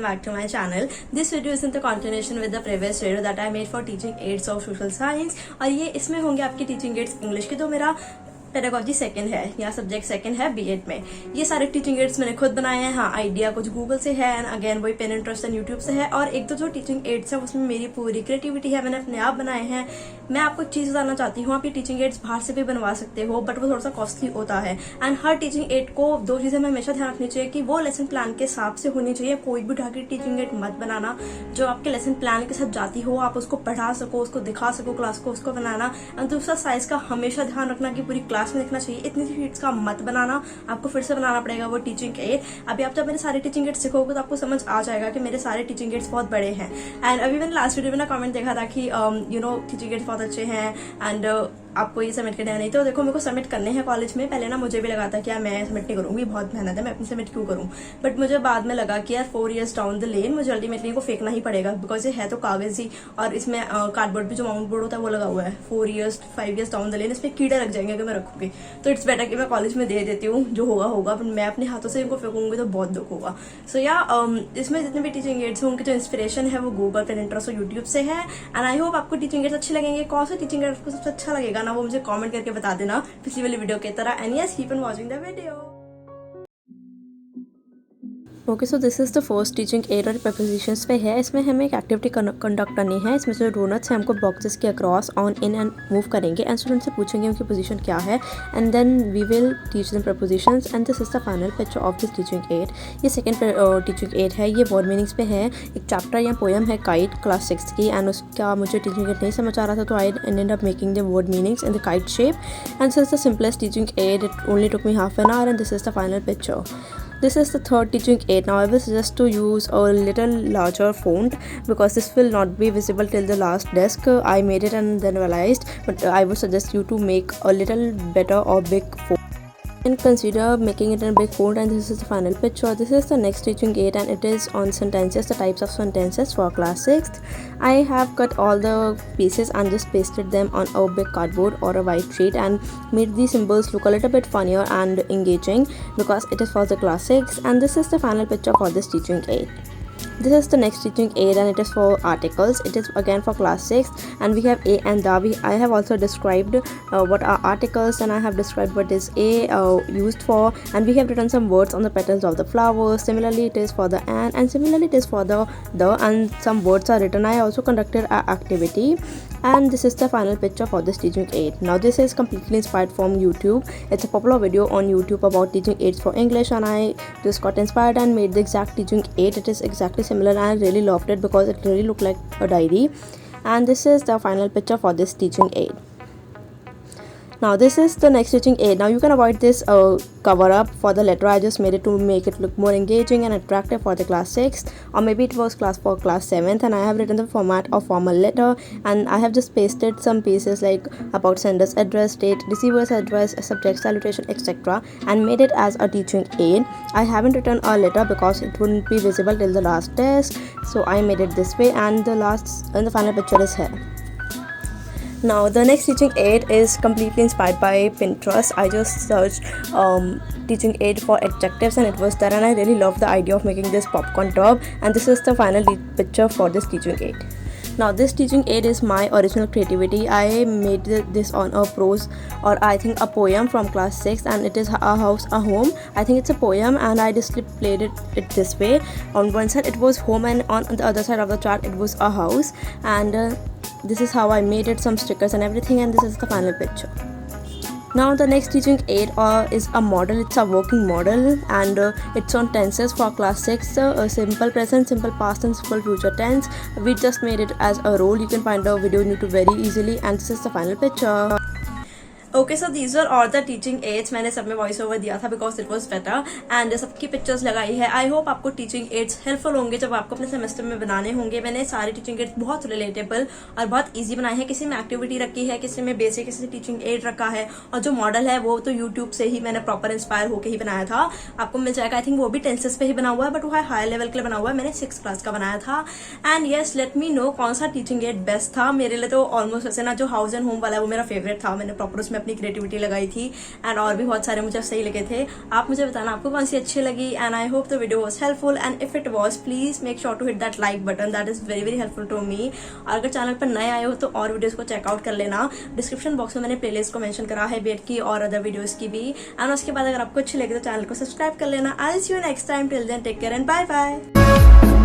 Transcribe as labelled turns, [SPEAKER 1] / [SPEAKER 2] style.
[SPEAKER 1] welcome back to my channel. This video is in the continuation with the previous video that I made for teaching aids of social science और ये इसमें होंगे आपकी teaching ads English की। तो मेरा pedagogy second है या सब्जेक्ट सेकंड है बीएड में। ये सारे टीचिंग एड्स मैंने खुद बनाए हैं। हाँ, आइडिया कुछ गूगल से है एंड अगेन वही Pinterest एंड यूट्यूब से है। और एक दो जो टीचिंग एड्स है उसमें मेरी पूरी क्रिएटिविटी है, मैंने अपने आप बनाए हैं। मैं आपको एक चीज बताना चाहती हूँ, आप ये टीचिंग एड्स बाहर से भी बनवा सकते हो बट वो थोड़ा सा कॉस्टली होता है। एंड हर टीचिंग एड को दो चीजें में हमेशा ध्यान रखनी चाहिए कि वो लेसन प्लान के हिसाब से होनी चाहिए। कोई भी उठा के टीचिंग एड मत बनाना जो आपके लेसन प्लान के साथ जाती हो, आप उसको पढ़ा सको, उसको दिखा सको क्लास को, उसको बनाना। एंड दूसरा साइज का हमेशा ध्यान रखना कि पूरी क्लास में दिखना चाहिए। इतनी शीट्स का मत बनाना, आपको फिर से बनाना पड़ेगा वो टीचिंग एड। अभी आप जब मेरे सारे टीचिंग एड्स सीखोगे तो आपको समझ आ जाएगा कि मेरे सारे टीचिंग एड्स बहुत बड़े हैं। एंड अभी मैंने लास्ट वीडियो में ना कमेंट देखा था कि टीचिंग एड्स बहुत अच्छे हैं एंड आपको ये सबमिट करना है। नहीं तो देखो, मेरे को सबमिट करने हैं कॉलेज में। पहले ना मुझे भी लगा था कि यार मैं सबमिट नहीं करूंगी, बहुत मेहनत है, मैं अपनी सबमिट क्यों करूं। बट मुझे बाद में लगा कि यार 4 years डाउन द लेन मुझे अल्टीमेटली इनको फेंकना ही पड़ेगा बिकॉज ये है तो कागज ही और इसमें कार्डबोर्ड भी जो माउंट बोर्ड होता है वो लगा हुआ है। 4 years 5 years down the lane इसमें कीड़े लग जाएंगे अगर मैं रखूंगी। तो इट्स बेटर कि मैं कॉलेज में दे देती हूँ, जो होगा होगा। बट मैं अपने हाथों से इनको फेंकूंगी तो बहुत दुख होगा। सो इसमें जितने भी टीचिंग एड्स हैं उनकी जो इंस्पिरेशन है वो गूगल Pinterest और यूट्यूब से है। एंड आई होप आपको टीचिंग एड्स अच्छे लगेंगे। कौन सा टीचिंग एड आपको सबसे अच्छा लगेगा ना वो मुझे कमेंट करके बता देना पिछली वाली वीडियो की तरह। And yes, keep on watching the video. Okay, so this is the first teaching add और प्रपोजिशंस पे है। इसमें हमें एक एक्टिविटी कंडक्ट करनी है। इसमें जो डोनट्स हैं हमको बॉक्सेस के across on in and move करेंगे एंड स्टूडेंट से पूछेंगे उनकी पोजीशन क्या है and then we will teach them prepositions and this is the final picture of this teaching aid. ये सेकंड टीचिंग एड है। ये वर्ड मीनिंग्स पे है। एक चैप्टर या पोएम है काइट क्लास 6 की एंड उसका मुझे टीचिंग एड नहीं समझ आ रहा था तो I ended up making the word meanings in the kite shape and this is the simplest teaching add. It only took me half an hour and this is the final picture. This is the third teaching aid. Now I will suggest to use a little larger font because this will not be visible till the last desk. I made it and then realized, but I would suggest you to make a little better or big font. And consider making it in a big font. And this is the final picture. This is the next teaching aid and it is on sentences, the types of sentences for class 6th. I have cut all the pieces and just pasted them on a big cardboard or a white sheet and made these symbols look a little bit funnier and engaging because it is for the class 6. And this is the final picture for this teaching aid. This is the next teaching aid and it is for articles. It is again for class 6 and we have a and the. I have also described what are articles and I have described what is a used for and we have written some words on the petals of the flowers. Similarly it is for the and similarly it is for the and some words are written. I also conducted an activity and this is the final picture for this teaching aid. Now this is completely inspired from YouTube. It's a popular video on YouTube about teaching aids for English and I just got inspired and made the exact teaching aid. It is exactly similar and I really loved it because it really looked like a diary. And this is the final picture for this teaching aid. Now this is the next teaching aid. Now you can avoid this cover up for the letter. I just made it to make it look more engaging and attractive for the class 6th or maybe it was for class 7th and I have written the format of formal letter and I have just pasted some pieces like about sender's address, date, receiver's address, subject, salutation, etc. and made it as a teaching aid. I haven't written a letter because it wouldn't be visible till the last desk, so I made it this way and the final picture is here. Now the next teaching aid is completely inspired by Pinterest. I just searched teaching aid for adjectives and it was there and I really love the idea of making this popcorn tub and this is the final picture for this teaching aid. Now this teaching aid is my original creativity. I made this on a prose or I think a poem from class 6 and it is a house, a home. I think it's a poem and I displayed it this way. On one side it was home and on the other side of the chart it was a house and this is how I made it, some stickers and everything and this is the final picture. Now the next teaching aid is a model. It's a working model and it's on tenses for class 6, simple present, simple past and simple future tense. We just made it as a role. You can find the video on YouTube very easily and this is the final picture. Okay, so these are all the teaching aids. मैंने सब में voice over दिया था because it was better and सबकी pictures लगाई है. I hope आपको teaching aids helpful होंगे जब आपको अपने सेमेस्टर में बनाने होंगे. मैंने सारे टीचिंग एड्स बहुत रिलेटेबल और बहुत इजी बनाए हैं. किसी में एक्टिविटी रखी है, किसी में बेसिक, किसी टीचिंग एड रखा है और जो मॉडल है वो तो यूट्यूब से ही मैंने प्रॉपर इंस्पायर होकर ही बनाया था. आपको मिल जाएगा. आई थिंक वो भी टेंसेस पे ही बना हुआ है बट वो है हायर लेवल के लिए बना हुआ है. मैंने 6th क्लास का बनाया था. And yes, let me know कौन सा टीचिंग एड बेस्ट था. मेरे लिए तो ऑलमोस्ट ऐसे ना जो हाउस एंड होम वाला है वो मेरा फेवरेट था. मैंने प्रॉपर उसमें अपनी क्रिएटिविटी लगाई थी एंड और भी बहुत सारे मुझे सही लगे थे। आप मुझे बताना आपको कौन सी अच्छी लगी and I hope the video was helpful and if it was please make sure to hit that like button, that is very very helpful to me. और अगर चैनल पर नए आए हो तो और वीडियोस को चेकआउट कर लेना। डिस्क्रिप्शन बॉक्स में मैंने प्लेलिस्ट को मेंशन करा है बेट की और अदर वीडियोस की भी। एंड उसके बाद अगर आपको अच्छी लगे तो चैनल को सब्सक्राइब कर लेना। I will see you next time, till then take care and bye bye.